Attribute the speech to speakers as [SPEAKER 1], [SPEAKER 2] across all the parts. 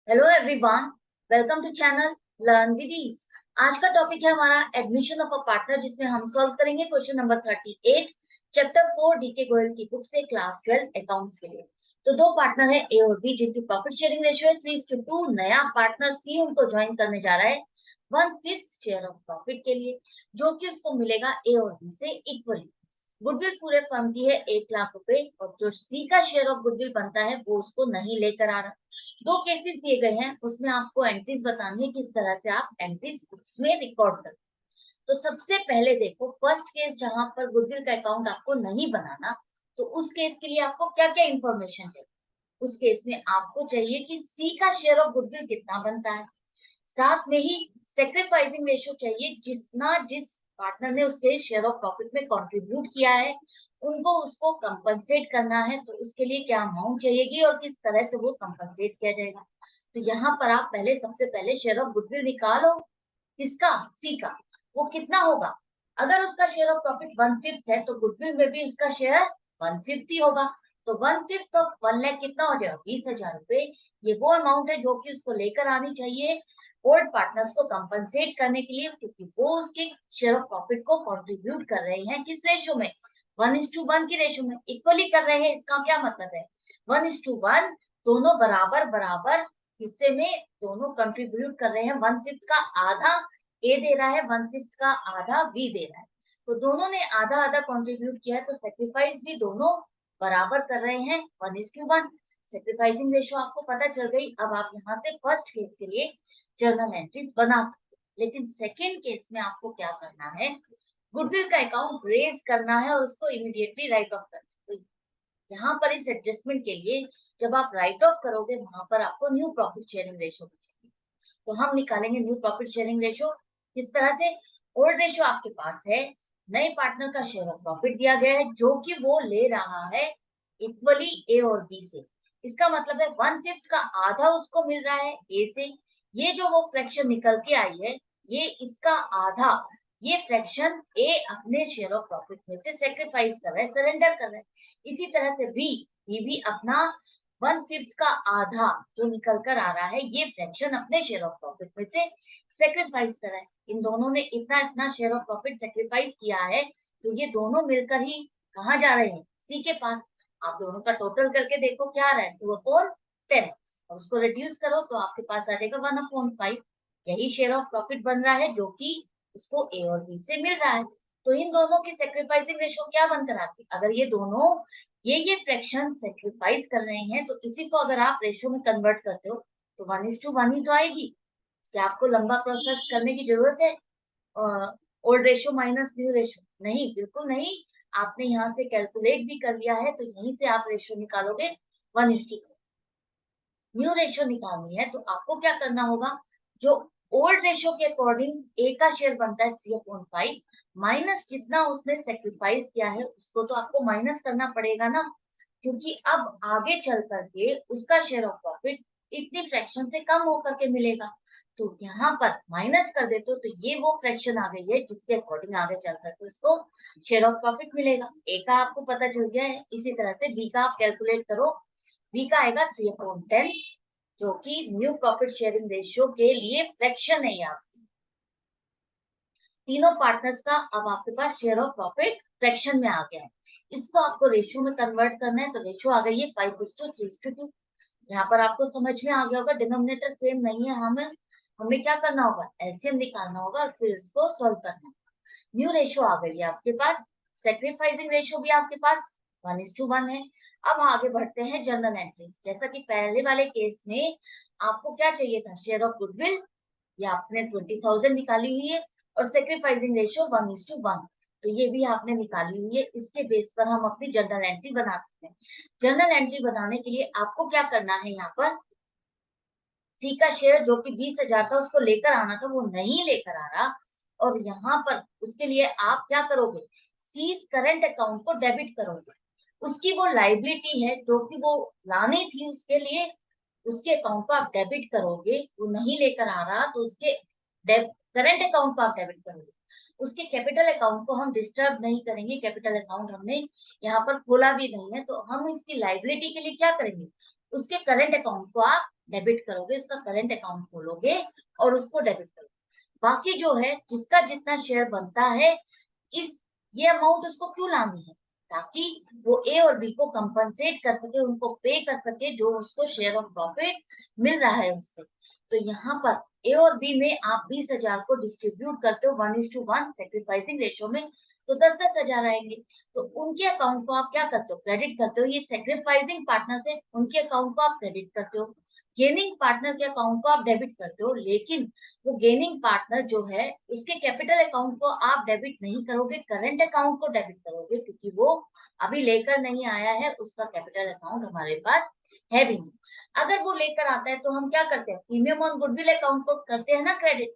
[SPEAKER 1] Hello everyone, welcome to channel learn with ease. आज का topic है हमारा एडमिशन ऑफ अ पार्टनर, जिसमें हम सॉल्व करेंगे question number 38 chapter 4 DK Goyal की बुक से क्लास 12 अकाउंट्स के लिए। तो दो पार्टनर है ए और बी, जिनकी प्रॉफिट शेयरिंग रेशियो है 3:2। नया पार्टनर सी उनको ज्वाइन करने जा रहा है 1/5 शेयर ऑफ प्रॉफिट के लिए, जो कि उसको मिलेगा ए और बी से इक्वली। गुडविल पूरे फर्म की है 1 लाख रुपए, और जो सी का शेयर ऑफ गुडविल बनता है वो उसको नहीं लेकर आ रहा। दो केसेस दिए गए हैं, उसमें आपको एंट्रीज बतानी है किस तरह से आप एंट्रीज उसमें रिकॉर्ड कर। तो सबसे पहले देखो, फर्स्ट केस जहां पर गुडविल का अकाउंट आपको नहीं बनाना, तो उस केस के लिए आपको क्या क्या इंफॉर्मेशन चाहिए। उस केस में आपको चाहिए कि सी का शेयर ऑफ गुडविल कितना बनता है, साथ में ही सेक्रीफाइसिंग रेशियो चाहिए, जितना जिस पार्टनर ने उसके शेयर ऑफ प्रॉफिट में कंट्रीब्यूट किया है उनको उसको कंपनसेट करना है, तो उसके लिए क्या अमाउंट चाहिएगी और किस तरह से वो कंपनसेट किया जाएगा। तो यहाँ पर आप पहले सबसे पहले शेयर ऑफ गुडविल निकालो। किसका? सी का। वो कितना होगा? अगर उसका शेयर ऑफ प्रॉफिट 1/5 है तो गुडविल में भी उसका शेयर 1/5 ही होगा। तो 1/5 ऑफ 1 लाख कितना हो जाएगा? 20,000 रुपए। ये वो अमाउंट है जो कि उसको लेकर आनी चाहिए ओल्ड पार्टनर्स को कंपनसेट करने के लिए, क्योंकि वो उसके शेयर ऑफ प्रॉफिट को कंट्रीब्यूट कर रहे हैं किस रेशो में? 1:1 की रेशो में इक्वली कर रहे हैं। इसका क्या मतलब है? 1:1, दोनों बराबर बराबर हिस्से में दोनों कंट्रीब्यूट कर रहे हैं। 1/5 का आधा ए दे रहा है, 1/5 का आधा बी दे रहा है। तो दोनों ने आधा आधा कंट्रीब्यूट किया है, तो सेक्रीफाइस भी दोनों बराबर कर रहे हैं 1:1। सेक्रीफाइसिंग रेशो आपको पता चल गई। अब आप यहाँ से फर्स्ट केस के लिए जर्नल एंट्रीज बना सकते हो। लेकिन सेकेंड केस में आपको क्या करना है? गुडविल का अकाउंट रेज करना है और उसको इमीडिएटली राइट ऑफ करना है। तो यहाँ पर इस एडजस्टमेंट के लिए जब आप राइट ऑफ करोगे, वहां पर आपको न्यू प्रॉफिट शेयरिंग रेशो बचेगी। तो हम निकालेंगे न्यू प्रॉफिट शेयरिंग रेशो। किस तरह से? ओल्ड रेशो आपके पास है, नए पार्टनर का शेयर ऑफ प्रॉफिट दिया गया है जो कि वो ले रहा है इक्वली ए और बी से। इसका मतलब है 1/5 का आधा उसको मिल रहा है ए से। ये जो वो फ्रैक्शन निकल के आई है, ये इसका आधा, ये फ्रैक्शन ए अपने शेयर ऑफ प्रॉफिट में से सेक्रीफाइस कर रहा है, सरेंडर कर रहा है। इसी तरह से बी, ये भी अपना 1/5 का आधा जो निकल कर आ रहा है, ये फ्रैक्शन अपने शेयर ऑफ प्रॉफिट में से सेक्रीफाइस करा है। इन दोनों ने इतना इतना शेयर ऑफ प्रॉफिट सेक्रीफाइस किया है, तो ये दोनों मिलकर ही कहाँ जा रहे हैं? सी के पास। आप दोनों का टोटल करके देखो क्या आ रहा है, 2/10, और उसको रिड्यूस करो तो आपके पास आ जाएगा 1/5। यही शेयर ऑफ प्रॉफिट बन रहा है जो कि उसको ए और बी से मिल रहा है। तो इन दोनों की सेक्रीफाइसिंग रेशो क्या बनकर आती है? अगर ये दोनों ये फ्रैक्शन सेक्रीफाइस कर रहे हैं, तो इसी को अगर आप रेशो में कन्वर्ट करते हो तो 1:1 ही तो आएगी। क्या आपको लंबा प्रोसेस करने की जरूरत है? Old ratio minus new ratio? नहीं, बिल्कुल नहीं। आपने यहाँ से कैलकुलेट भी कर लिया है, तो यहीं से आप रेशो निकालोगे 1:2। न्यू रेशो निकालनी है तो आपको क्या करना होगा? जो ओल्ड रेशो के अकॉर्डिंग ए का शेयर बनता है 3/5, माइनस जितना उसने सेक्रीफाइस किया है उसको तो आपको माइनस करना पड़ेगा ना, क्योंकि अब आगे चल करके उसका शेयर ऑफ प्रॉफिट इतनी फ्रैक्शन से कम होकर के मिलेगा। तो यहाँ पर माइनस कर देते हो तो ये वो फ्रैक्शन आ गई है जिसके अकॉर्डिंग आगे चल करके उसको शेयर ऑफ प्रॉफिट मिलेगा। ए का आपको पता चल गया है, इसी तरह से बी का आप कैलकुलेट करो। बी का आएगा 3/10, जो कि न्यू प्रॉफिट शेयरिंग रेशियो के लिए फ्रैक्शन है। यहाँ तीनों पार्टनर्स का अब आपके पास शेयर ऑफ प्रॉफिट फ्रैक्शन में आ गया है। इसको आपको रेशियो में कन्वर्ट करना है, तो रेशियो आ गई है 5:3:2। यहाँ पर आपको समझ में आ गया होगा, डिनोमिनेटर सेम नहीं है। हमें क्या करना होगा? एलसीएम निकालना होगा और फिर इसको सॉल्व करना होगा। न्यू रेशियो आ गई है आपके पास। सेक्रीफाइसिंग रेशियो भी आपके पास 1:1 है। अब आगे बढ़ते हैं जर्नल एंट्रीज। जैसा कि पहले वाले केस में आपको क्या चाहिए था? शेयर ऑफ गुडविल, या आपने 20,000 निकाली हुई है, और सेक्रीफाइसिंग रेशियो 1:1, तो ये भी आपने निकाली हुई है। इसके बेस पर हम अपनी जर्नल एंट्री बना सकते हैं। जर्नल एंट्री बनाने के लिए आपको क्या करना है? यहाँ पर सी का शेयर जो कि 20,000 था उसको लेकर आना था, वो नहीं लेकर आ रहा। और यहाँ पर उसके लिए आप क्या करोगे? सी करंट अकाउंट को डेबिट करोगे। उसकी वो लाइबिलिटी है जो कि वो लानी थी, उसके लिए उसके अकाउंट को आप डेबिट करोगे। वो नहीं लेकर आ रहा तो उसके करंट अकाउंट को आप डेबिट करोगे। उसके कैपिटल अकाउंट को हम डिस्टर्ब नहीं करेंगे। कैपिटल अकाउंट हमने यहाँ पर खोला भी नहीं है, तो हम इसकी लाइबिलिटी के लिए क्या करेंगे? उसके करंट अकाउंट को आप डेबिट करोगे, उसका करंट अकाउंट खोलोगे और उसको डेबिट करोगे। बाकी जो है जिसका जितना शेयर बनता है, इस ये अमाउंट उसको क्यों लानी है, ताकि वो ए और बी को कंपनसेट कर सके, उनको पे कर सके जो उसको शेयर ऑफ प्रॉफिट मिल रहा है उससे। तो यहाँ पर ए और बी में आप 20,000 को डिस्ट्रीब्यूट करते हो 1:1 सेक्रीफाइसिंग रेशियो में, तो 10-10,000 आएंगे। तो उनके अकाउंट को आप क्या करते हो, क्रेडिट करते हो। ये सेक्रीफाइसिंग पार्टनर से उनके अकाउंट को आप क्रेडिट करते हो, गेनिंग पार्टनर के अकाउंट को आप डेबिट करते हो। लेकिन वो गेनिंग पार्टनर जो है उसके कैपिटल अकाउंट को आप डेबिट नहीं करोगे, करंट अकाउंट को डेबिट करोगे, क्योंकि वो अभी लेकर नहीं आया है, उसका कैपिटल अकाउंट हमारे पास है भी नहीं। अगर वो लेकर आता है तो हम क्या करते हैं, प्रीमियम ऑन गुडविल अकाउंट को करते हैं ना क्रेडिट।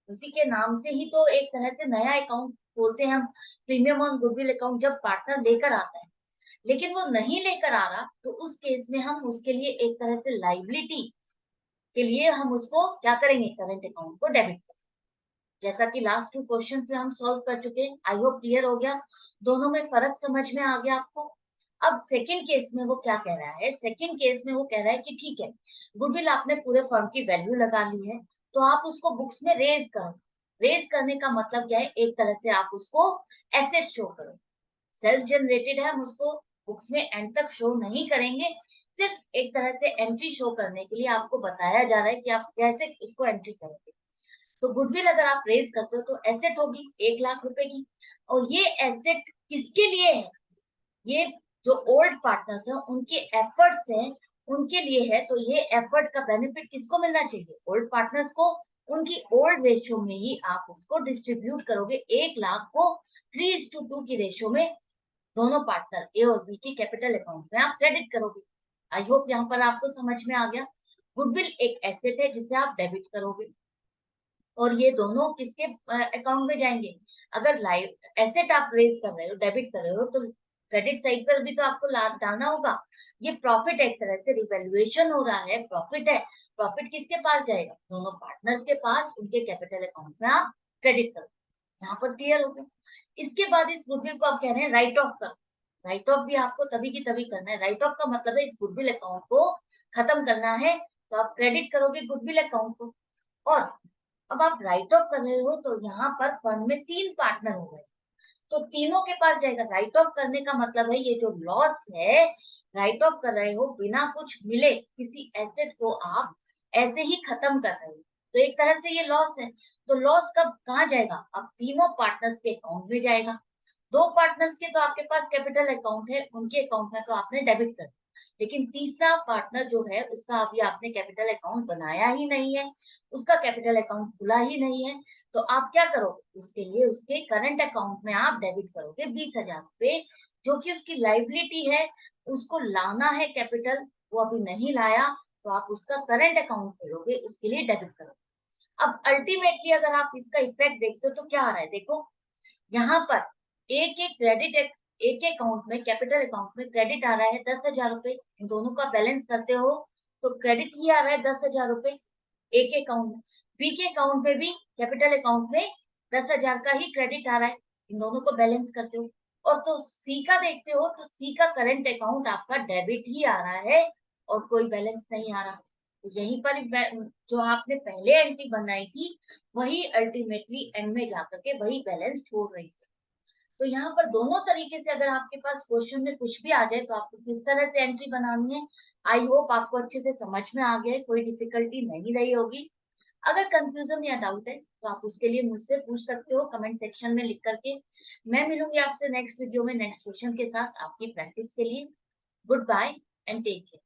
[SPEAKER 1] उसी के नाम से ही तो एक तरह से नया अकाउंट खोलते हैं हम, प्रीमियम ऑन गुडविल अकाउंट, जब पार्टनर लेकर आता है। लेकिन वो नहीं लेकर आ रहा तो उस केस में हम उसके लिए एक तरह से लाइबिलिटी के लिए हम उसको क्या करेंगे, करंट अकाउंट को डेबिट करेंगे। जैसा कि लास्ट 2 क्वेश्चन में हम सॉल्व कर चुके हैं। आई होप क्लियर हो गया, दोनों में फर्क समझ में आ गया आपको। अब सेकंड केस में वो क्या कह रहा है, सेकंड केस में वो कह रहा है कि ठीक है, गुडविल आपने पूरे फर्म की वैल्यू लगा ली है, तो आप उसको बुक्स में रेज करो। रेज करने का मतलब क्या है, एक तरह से आप उसको एसेट शो करो। सेल्फ जनरेटेड है, हम उसको बुक्स में एंड तक शो नहीं करेंगे, सिर्फ एक तरह से एंट्री शो करने के लिए आपको बताया जा रहा है कि आप कैसे उसको एंट्री करोगे। तो गुडविल अगर आप रेज करते हो तो एसेट होगी 1 लाख रुपए की, और ये एसेट किसके लिए है, ये जो ओल्ड पार्टनर्स हैं उनके एफर्ट्स हैं, उनके लिए है। तो ये एफर्ट का बेनिफिट किसको मिलना चाहिए, ओल्ड पार्टनर्स को। उनकी ओल्ड रेशियो में ही आप उसको डिस्ट्रीब्यूट करोगे, 1 लाख को 3:2 की रेशियो में दोनों पार्टनर ए और बी के कैपिटल अकाउंट में आप क्रेडिट करोगे। आई होप यहाँ पर आपको समझ में आ गया। गुडविल एक एसेट है जिसे आप डेबिट करोगे, और ये दोनों किसके अकाउंट में जाएंगे, अगर लाइव एसेट आप रेज कर रहे हो, डेबिट कर रहे हो, तो क्रेडिट साइड पर भी तो आपको डालना होगा। ये प्रॉफिट एक तरह से रिवैल्यूएशन हो रहा है, प्रॉफिट है। प्रॉफिट किसके पास जाएगा, दोनों पार्टनर्स के पास, उनके कैपिटल अकाउंट में आप क्रेडिट करो। यहाँ पर क्लियर हो गया। इसके बाद इस गुडविल को आप कह रहे हैं राइट ऑफ करो। राइट ऑफ भी आपको तभी की तभी करना है। राइट ऑफ का मतलब है इस गुडविल अकाउंट को खत्म करना है, तो आप क्रेडिट करोगे गुडविल अकाउंट को। और अब आप राइट ऑफ कर रहे हो तो यहाँ पर फंड में 3 पार्टनर हो गए, तो तीनों के पास जाएगा। राइट ऑफ करने का मतलब है ये जो लॉस है, राइट ऑफ कर रहे हो बिना कुछ मिले, किसी एसेट को आप ऐसे ही खत्म कर रहे हो, तो एक तरह से ये लॉस है। तो लॉस कब कहाँ जाएगा, अब तीनों पार्टनर्स के अकाउंट में जाएगा। 2 पार्टनर्स के तो आपके पास कैपिटल अकाउंट है, उनके अकाउंट में तो आपने डेबिट कर दिया। लेकिन तीसरा पार्टनर जो है उसका अभी आपने कैपिटल अकाउंट बनाया ही नहीं है, उसका कैपिटल अकाउंट खुला ही नहीं है। तो आप क्या करोगे, उसके लिए उसके करंट अकाउंट में आप डेबिट करोगे 20,000 रुपए, जो कि उसकी लाइबिलिटी है, उसको लाना है कैपिटल, वो अभी नहीं लाया, तो आप उसका करंट अकाउंट खोलोगे, उसके लिए डेबिट करोगे। अब अल्टीमेटली अगर आप इसका इफेक्ट देखते हो तो क्या आ रहा है, देखो यहाँ पर एक एक क्रेडिट, एक एक अकाउंट में, कैपिटल अकाउंट में क्रेडिट आ रहा है 10,000 रुपए। इन दोनों का बैलेंस करते हो तो क्रेडिट ही आ रहा है 10,000 रुपए एक अकाउंट में। बी के अकाउंट में भी, कैपिटल अकाउंट में 10,000 का ही क्रेडिट आ रहा है। इन दोनों को बैलेंस करते हो, और तो सी का देखते हो तो सी का करंट अकाउंट आपका डेबिट ही आ रहा है, और कोई बैलेंस नहीं आ रहा। तो यहीं पर जो आपने पहले एंट्री बनाई थी, वही अल्टीमेटली एंड में जाकर के वही बैलेंस छोड़ रही है। तो यहाँ पर दोनों तरीके से अगर आपके पास क्वेश्चन में कुछ भी आ जाए तो आपको किस तरह से एंट्री बनानी है, आई होप आपको अच्छे से समझ में आ गया है, कोई डिफिकल्टी नहीं रही होगी। अगर कंफ्यूजन या डाउट है तो आप उसके लिए मुझसे पूछ सकते हो कमेंट सेक्शन में लिख करके। मैं मिलूंगी आपसे नेक्स्ट वीडियो में नेक्स्ट क्वेश्चन के साथ आपकी प्रैक्टिस के लिए। Good bye and take care.